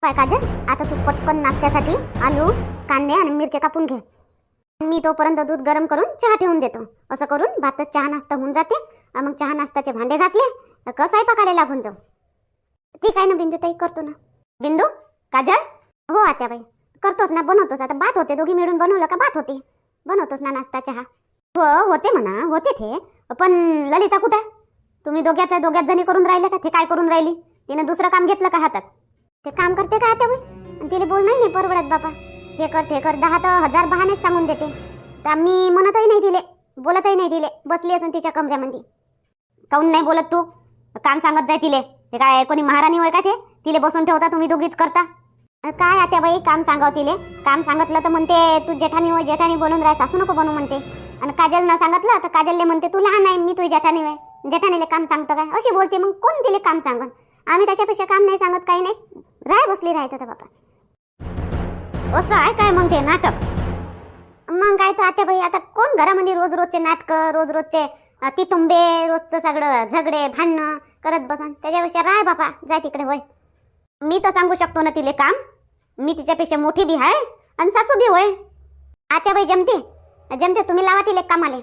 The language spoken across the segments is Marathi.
काय काजल, आता तू पटकन नाश्त्यासाठी आलू, कांदे आणि मिरच्या कापून घे. मी तोपर्यंत दूध गरम करून चहा ठेवून देतो. असं करून भातच चहा नाश्ता होऊन जाते. मग चहा नाश्त्याचे भांडे घासले तर स्वयंपाकाला लागून जाऊ. ठीक आहे ना बिंदू ताई, करतो ना. बिंदू, काजल. हो आत्याबाई, करतोच ना, बनवतोच. आता बात होते, दोघी मिळून बनवलं का बात होते. बनवतोच ना नाश्ता चहा. हो होते म्हणा, होते ते. पण ललिता कुठे? तुम्ही दोघ्याच जणी करून राहिल्या का? ते काय करून राहिली? तिने दुसरं काम घेतलं का हातात? ते काम करते का आत्याबाई? आणि तिला बोल नाही परवडत बाबा. हे कर ते कर, 10 तर 1000 बहानेच सांगून देते. तर मी म्हणतही नाही दिले, बोलतही नाही दिले. बसली असून तिच्या कमऱ्यामध्ये. काऊन नाही बोलत तू? काम सांगत जाय तिले. ते काय कोणी महाराणी होय का ते? तिले बसून ठेवता तुम्ही दोघीच करता. काय आत्याबाई काम सांगाव तिले? काम सांगितलं तर म्हणते तू जेठानी होय, जेठानी बनून राह, सासू नको बनू म्हणते. आणि काजल न सांगितलं तर काजलले म्हणते तू लहान आहे, मी तुझी जेठानी होय, जेठानीले काम सांगतं काय? अशी बोलते. मग कोण तिले काम सांगन? आम्ही त्याच्यापेक्षा काम नाही सांगत, काही नाही. राय बसली राहायचं तर बाबा. असं आहे काय मग ते नाटक? मग काय तर आत्याबाई, आता कोण घरामध्ये रोज रोजचे नाटक, रोज रोजचे तितुंबे, रोजचं सगळं झगडे भांडणं करत बसन. त्याच्यापेक्षा राय बापा, जाय तिकडे होय. मी तर सांगू शकतो ना तिले काम. मी तिच्यापेक्षा मोठी बी आहे आणि सासू बी होय. आत्याबाई जमते जमते, तुम्ही लावा तिले कामाले.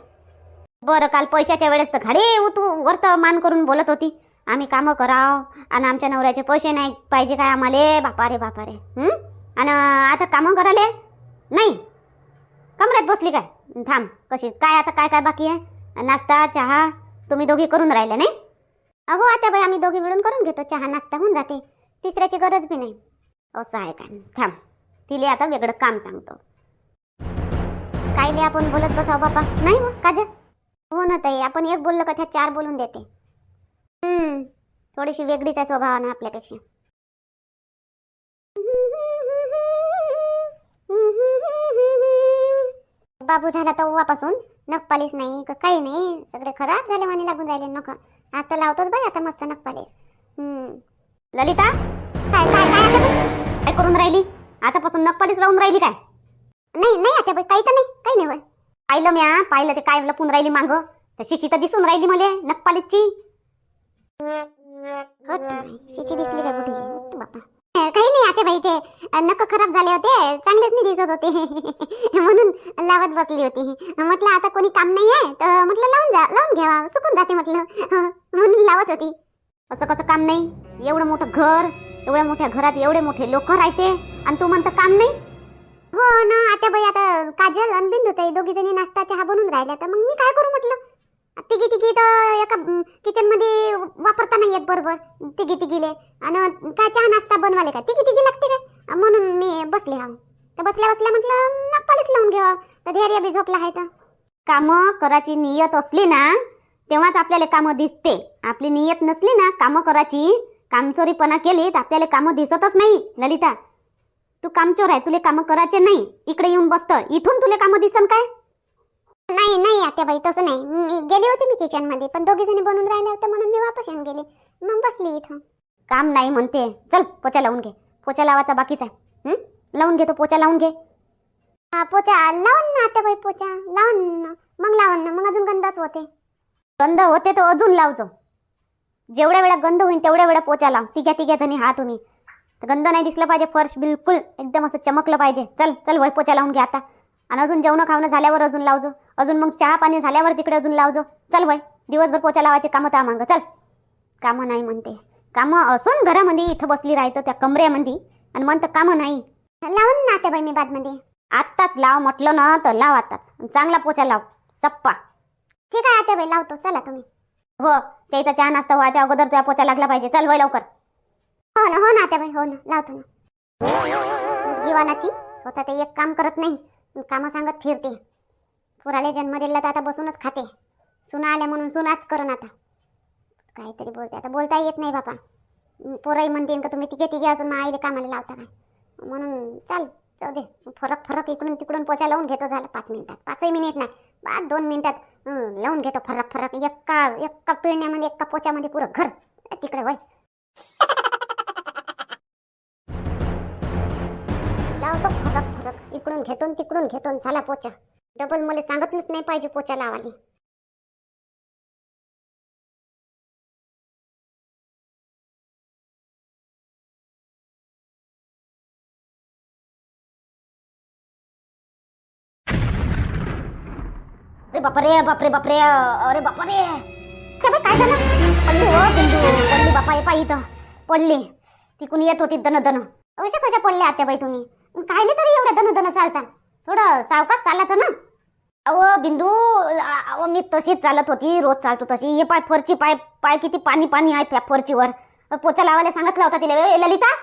बरं, काल पैशाच्या वेळेस तर घाडे वरत मान करून बोलत होती, आम्ही कामं कराव आणि आमच्या नवऱ्याचे पैसे नाही पाहिजे काय आम्हाला. बापा रे बापा रे. आणि आता कामं करायला नाही, कमऱ्यात बसली काय? थांब, कशी काय आता काय काय बाकी आहे? नाश्ता चहा तुम्ही दोघी करून राहिले नाही? अहो आत्याबाई, आम्ही दोघी मिळून करून घेतो. चहा नाश्ता होऊन जाते, तिसऱ्याची गरज बी नाही. असं आहे काय? थांब, तिले आता वेगळं काम सांगतो. कायले आपण बोलत बसाव बापा? नाही हो काजल. हो ना ताई, आपण एक बोललं का त्या 4 बोलून देते. थोडीशी वेगळीच आहे स्वभावानं आपल्यापेक्षा. बाबू झाला तर उवापासून नखपालीच नाही काही नाही, सगळे खराब झाले म्हणे, लागून राहिले नख. आता लावतोच बाई आता मस्त नखपालीस. ललिता, काय काय काय काय करून राहिली? आतापासून नखपालीस लावून राहिली काय? नाही नाही आता बाई, काही तर नाही, काही नाही बाई. पाहिलं म्या, पाहिलं ते काय लपून राहिली मांग. तर शिशी तर दिसून राहिली मला नखपालीची. शिशी दिसली काय बुढी बापा? काही नाही आता बाई, ते नख खराब झाले होते, चांगलेच नाही दिसत होते म्हणून लावत बसली होती. म्हटलं आता कोणी काम नाही आहे तर म्हटलं लावून घ्यावा, सुकून जाते म्हटलं, म्हणून लावत होती. असं कसं काम नाही? एवढं मोठं घर, एवढ्या मोठ्या घरात एवढे मोठे लोक राहते आणि तू म्हणतं काम नाही? हो ना आता बाई, आता काजल आणि बिंदू ताई दोघी जणी नाश्ता चहा बनवून राहिल्या, तर मग मी काय करू म्हटलं. तिघी तर एका किचन मध्ये वापरता नाही येत बरोबर तिघीले. आणि काय चहा नाश्ता बनवाले का तिघी लागते काय? म्हणून मी बसले हा. तर बसल्या बसल्या म्हटलं नप्पालीच लावून घ्यावा. तर धैर्य बी झोपला आहे. तर कामं करायची नियत असली ना तेव्हाच आपल्याला कामं दिसते. आपली नियत नसली ना कामं करायची, कामचोरीपणा केली तर आपल्याला कामं दिसतच नाही. ललिता, तू कामचोर आहे, तुला कामं करायचे नाही. इकडे येऊन बसत, इथून तुला कामं दिसन काय? नाही नाही आत्याबाई, तसं नाही. मी गेले होते मी किचन मध्ये, पण दोघी जणी बनवून राहिल्या होत्या म्हणून मी वापस येऊन गेले. मग बसली इथं. काम नाही म्हणते, चल पोचा लावून घे. पोचा लावायचा बाकीच आहे. लावून घे, तो पोचा लावून घे. पोचा लावून ना आत्याबाई, पोचा लावून ना, मग अजून गंधच होते. गंध होते तर अजून लावजो. जेवढ्या वेळा गंध होईल तेवढ्या वेळा पोचा लाव. तिघ्या जणी हा तुम्ही. गंध नाही दिसलं पाहिजे, फर्श बिलकुल एकदम असं चमकलं पाहिजे. चल चल वय, पोचा लावून घे आता. आणि अजून जेवण खावणं झाल्यावर अजून लावजो. अजून मग चहा पाणी झाल्यावर तिकडे अजून लावजो. चल वय, दिवसभर पोचा लावायचे कामं त्या मागं. चल. कामं नाही म्हणते, कामं असून घरामध्ये इथं बसली राहायचं त्या कमऱ्यामध्ये आणि म्हणतं कामं नाही. लावून ना आता बाई मी बादमध्ये. आत्ताच लाव म्हटलं ना तर लाव आत्ताच. चांगला पोचा लाव, सप्पा. ठीक आहे आता बाई, लावतो. चला तुम्ही. हो, त्याचा चहा नाश्ता व्हायच्या अगोदर तुझ्या पोचा लागला पाहिजे. चल वय लवकर. हो ना आता बाई, हो ना, लावतो ना. जीवानाची स्वतः ते एक काम करत नाही, कामं सांगत फिरते. पुराले जन्म दिला तर आता बसूनच खाते. सुना आल्या म्हणून सुनाच करून आता काहीतरी बोलते. आता बोलता येत नाही बापा. पोराई म्हणते का तुम्ही तिघे असून आईले कामाला लावता काय? म्हणून चाल जाऊ दे. फरक इकडून तिकडून पोचा लावून घेतो. झालं 5 मिनिटात, 5 मिनिट नाही, 2 मिनिटात लावून घेतो. फरक एका पिळण्यामध्ये, एका पोच्यामध्ये पुरं घर तिकडे वय. लावतो फरक इकडून घेतो तिकडून घेतो. झाला पोचा. डबल मला सांगितलंच नाही पाहिजे पोचा लावायला. अरे बापरे बापरे बापरे, अरे बापरे. ते बाई काय झालं? पडली हो बिंदू, पडली बापा. ये पाय इथं पडली. तिकून येत होती दन दन. अशा कशा पडल्या आत्याबाई तुम्ही? कायले तरी एवढ्या दन चालता? थोडं सावकाश चालायचं ना. अहो बिंदू, अहो मी तशीच चालत होती, रोज चालतो तशी. ये पाय फरची, पाय पाय किती पाणी पाणी आहे त्या फरचीवर. पोचा लावायला सांगितला होता तिला. ए ललिता,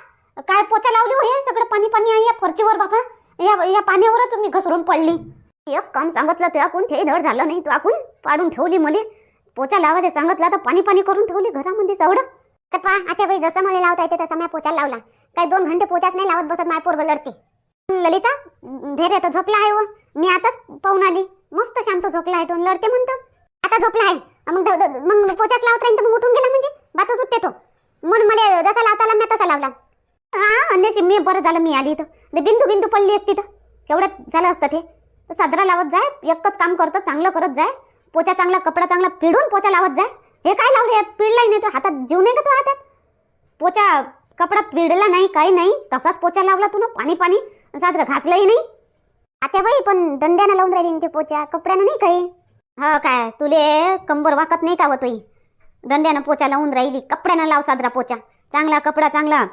काय पोचा लावली हो? हे सगळं पाणी पाणी आहे या फरचीवर बापा. या पाण्यावरच मी घसरून पडली. एक काम सांगितलं तुला, कोणतेही धड झालं नाही. तू आकून पाडून ठेवली मले. पोचा लावायला सांगितलं तर पाणी पाणी करून ठेवली घरामध्ये सवडं. तर पहा आत्याबाई, जसं मला लावता येते तसं मी पोचा लावला. काही 2 घंटे पोचाच नाही लावत बसत, माय पोरग लढते. ललिता, धैर्य तर झोपला आहे हो. मी आताच पाहून आली, मस्त शांत झोपला आहे तो. लढते म्हणतो आता झोपला आहे. मग पोचाच लावत राहीन तर मग उठून गेला म्हणजे बातच उठते तो. म्हणून मला जसा लावता आला मी तसा लावला. अन्यशी मी बरं झालं मी आली. तर बिंदू बिंदू पडली असती तर केवढं झालं असतं ते. साजरा लावत जाय, एकच काम करतं, चांगलं करत जाय. पोचा चांगला, कपडा चांगला पिळून पोचा लावत जाय. हे काय लावले? पिळलाही नाही तो, हातात जीव नाही का तो हातात? पोचा कपडा पिळला नाही, काही नाही, तसाच पोचा लावला तू ना. पाणी पाणी साजरं घासलंही नाही. आत्याबाई पण दंड्यानं लावून राहिली ते पोचा, कपड्यानं नाही काही. हा काय तुले कंबर वाकत नाही का होतोय? दंड्यानं पोचा लावून राहिली, कपड्यानं लाव साजरा पोचा. चांगला कपडा चांगला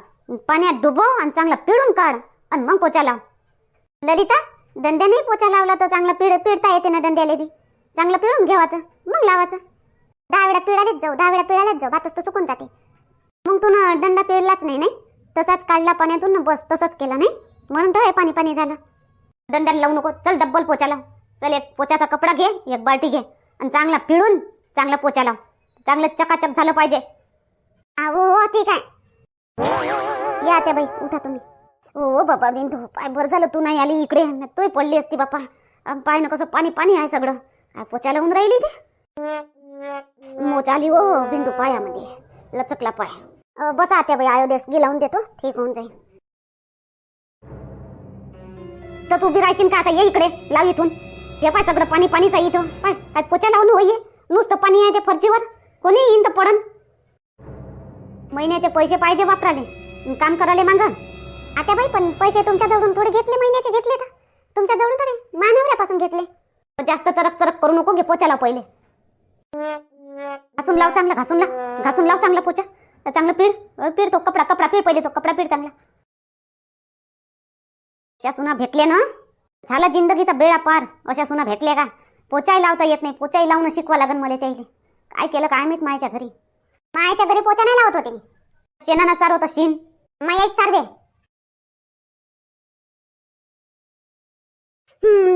पाण्यात डुबव आणि चांगला पिळून काढ आणि मग पोचा लाव. ललिता, दंड्याने पोचा लावला तर चांगला पिळता येते ना दंड्याला बी. चांगलं पिळून घ्यावाचं मग लावायचं. 10 वेळा पिळालेच जाऊ, 10 वेळा पिळालेच जाऊ, बातच तो चुकून जाते. मग तू ना दंडा पिळलाच नाही, नाही तसाच काढला पाण्यातून, बस तसंच केलं नाही म्हणून तर हे पाणी पाणी झालं. दंड्याला लावू नको, चल डब्बल पोचा लाव. चल एक पोचाचा कपडा घे, एक बाल्टी घे आणि चांगला पिळून चांगला पोचा लाव. चांगलं चकाचक झालं पाहिजे. हो ठीक आहे. या त्या बाई, उठा तुम्ही. हो बाबा बिंदू, पाय बरं झालं तू नाही आली इकडे. तोही पडली असती बापा. पाय ना कसं पाणी पाणी आहे सगळं. काय पोचा लावून राहिली ते. मोच आली हो बिंदू पायामध्ये, लचकला पाय. बसा त्या बाई, आयोडेक्स गी लावून देतो, ठीक होऊन जाईल. तर तू उभी राहशील का आता? ये इकडे, लाव इथून. हे पाय सगळं पाणी पाणीच आहे इथं. पाय काय पोचा लावून होईये? नुसतं पाणी आहे त्या फरचीवर. कोणी येईन तर पडन. महिन्याचे पैसे पाहिजे वापराले, काम करायला मागं. आता बाई पण पैसे तुमच्या जवळून थोडे घेतले, महिन्याचे घेतले का? तुमच्या जवळून थोडे मानवऱ्यापासून घेतले. जास्त चरक चरक करू नको, घे पोचा लाव पहिले. घासून लाव चांगला, घासून लाव चांगला पोचा. चांगलं पीळ तो कपडा पीळ पहिले, तो कपडा पीळ चांगला. अशा सुना भेटले ना, झाला जिंदगीचा बेडा पार. अशा सुना भेटल्या का? पोचाही लावता येत नाही, पोचाही लावून शिकवा लागन मला त्याला. काय केलं काय माहित मायच्या घरी. मायच्या घरी पोचा नाही लावत होते मी. शेणानं सारवत असशील. मायाच सारवे.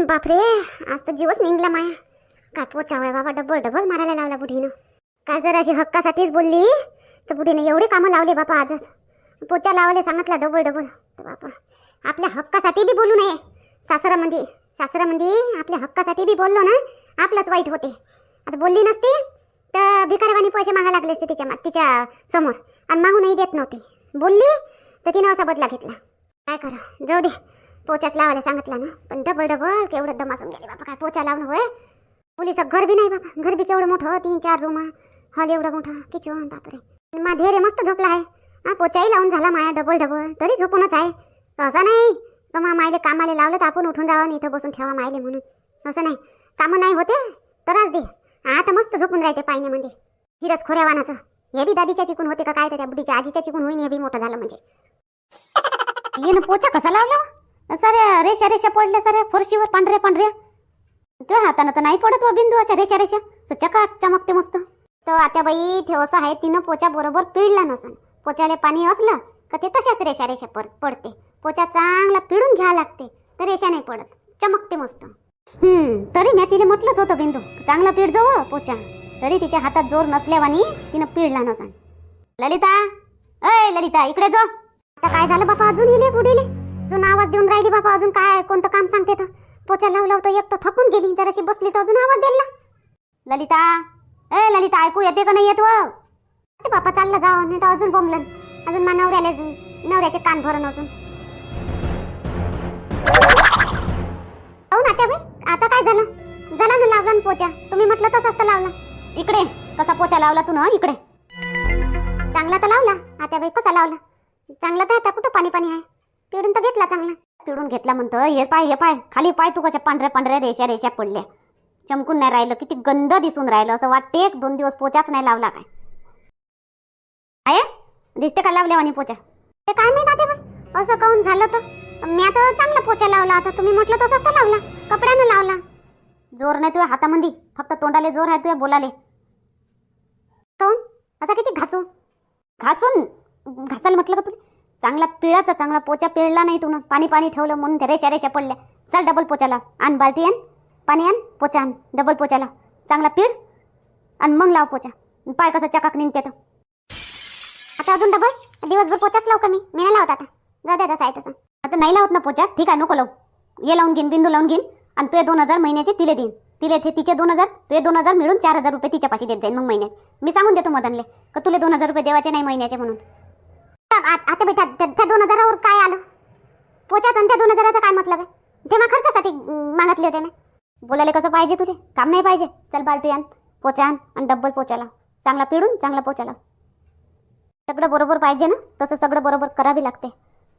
बापरे, आज तर जीवच निघला माया. काय पोचा वय बाबा, डबल मारायला लावला बुढीनं. काय जराशी हक्कासाठीच बोलली तर बुढीने एवढे कामं लावले बापा आजच. पोचा लावायला सांगितला डबल. बापा आपल्या हक्कासाठी बी बोलू नये. सासरामध्ये आपल्या हक्कासाठी बी बोललो ना, आपलंच वाईट होते. आता बोलली नसती तर भिकारीवाणी पैसे मागा लागले असते तिच्या समोर आणि मागूनही देत नव्हते. बोलली तर तिनं असा बदला घेतला. काय करा, जाऊ दे. पोचाच लावायला सांगितला ना, पण डबल केवढं दमासून गेले बाबा. काय पोचा लावणं होय? पोलिसात घर बी नाही बाबा. घर बी केवढं मोठं, 3-4 रूम, हॉल एवढं मोठं, किचन. बापरे, धैर्य मस्त झोपला आहे. हा पोचाही लावून झाला माया डबल तरी झोपूनच आहे. असं नाही तर मग मायले कामाला लावलं तर आपण उठून जावं, इथं बसून ठेवा मायले म्हणून. असं नाही, कामं नाही होते तरच दे. आता मस्त झोपून राहते पायण्यामध्ये. हिरच खोऱ्या वानाचं. हे बी दादीच्या चिकून होते का काय, त्या बुढीच्या आजीच्या चिकून होईन. हे बी मोठं झालं म्हणजे. येणं पोचा कसा लावला? साऱ्या रेषा पडल्या साऱ्या फरशीवर, पांढऱ्या. तुझ्या हातानं तर नाही पडत व बिंदू अशा रेषा चकाक चमकते मस्त. तर आता बाई ते असं आहे, तिनं पोचा बरोबर पिळला नसन. पोचाले पाणी असलं का ते तशाच रेषा पडते. पोचा चांगला पिळून घ्यायला लागते तर रेषा नाही पडत, चमकते मस्त. तरी मी तिने म्हटलंच होतं बिंदू चांगला पीळ जो पोचा. तरी तिच्या हातात जोर नसल्यावानी तिनं पिळला नसन. ललिता, अय ललिता, इकडे जो. आता काय झालं बापा? अजून इले बुडीले अजून आवाज देऊन राहिली बापा. अजून काय कोणतं काम सांगते तर? पोचा लावला तर एक तर थकून गेली, जराशी बसली तर अजून आवाज दिला. ललिता, ए ललिता, ऐकू येते का नाही येत व? बापा चाललं जावं, नाही तर अजून बोंबलन. अजून मा नवऱ्याचे कान भरण अजून. ना त्या बाई, आता काय झालं? झाला ना लावला ना पोचा. तुम्ही म्हटलं तसंच तर लावला. इकडे कसा पोचा लावला तू ना? इकडे चांगला तर लावला. आता बाई कसा लावला? चांगला तर आता कुठं पाणी आहे. पिळून तर घेतला चांगला. पिळून घेतला म्हणतं. हे पाय खाली पाय तू कशा पांढऱ्या रेषा पडल्या. चमकून नाही राहिलं, किती गंद दिसून राहिलं. असं वाटते 1-2 दिवस पोचाच नाही लावला काय. आहे दिसते का लावल्यावानी पोचा? ते काय माहित आतेबाई असं काऊन झालं तर. मी आता चांगला पोचा लावला. आता तुम्ही म्हटलं तसंच तर लावला, कपड्यानं लावला. जोर नाही तुझ्या हातामध्ये, फक्त तोंडाले जोर आहे तुझ्या बोलाले. काऊन असा किती घासू? घासून घासायला म्हटलं का तुला? चांगला पिळाचा चांगला पोचा पिळला नाही तू. पाणी पाणी ठेवलं म्हणून त्या रेषा रेषा पडल्या. चल डबल पोचा लाव. आण बाल्टी, आण पाणी, आण पोचा, आण डबल पोचा लाव. चांगला पिळ आणि मग लाव पोचा. पाय कसा चकाक निघते तर. आता अजून डबल दिवसभर पोचाच लावू का मी? मी नाही लावत आता. जाऊ द्या तसं आहे तसं. आता नाही लावत ना पोचा, ठीक आहे नको लावू. ये लावून घेईन, बिंदू लावून घेईन आणि तुझे 2,000 महिन्याचे तिले देईन. तिले तिचे 2,000, तुझे 2,000 मिळून 4,000 रुपये तिच्यापाशी देत जाईन. मग महिन्यात मी सांगून देतो मदनले का तुले 2,000 रुपये देवाचे नाही महिन्याचे म्हणून. आता बाई त्या 2,000वर काय आलं? पोचाच आणि त्या 2,000चा काय मतलब आहे? तेव्हा खर्चासाठी मागितले होते ना. बोलायला कसं पाहिजे तुले? काम नाही पाहिजे. चल बाल्टी आण, पोचा आण आणि डब्बल पोचा लाव. चांगला पिळून चांगला पोचा लाव. सगळं बरोबर पाहिजे ना, तसं सगळं बरोबर करावी लागते.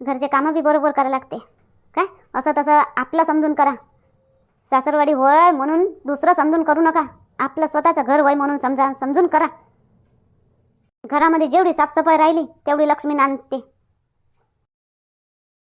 घरचे कामं बी बरोबर करायला लागते. काय असं तसं आपलं समजून करा. सासरवाडी होय म्हणून दुसरं समजून करू नका. आपलं स्वतःचं घर होय म्हणून समजून करा. घरामध्ये जेवढी साफसफाई राहिली तेवढी लक्ष्मी नांदते.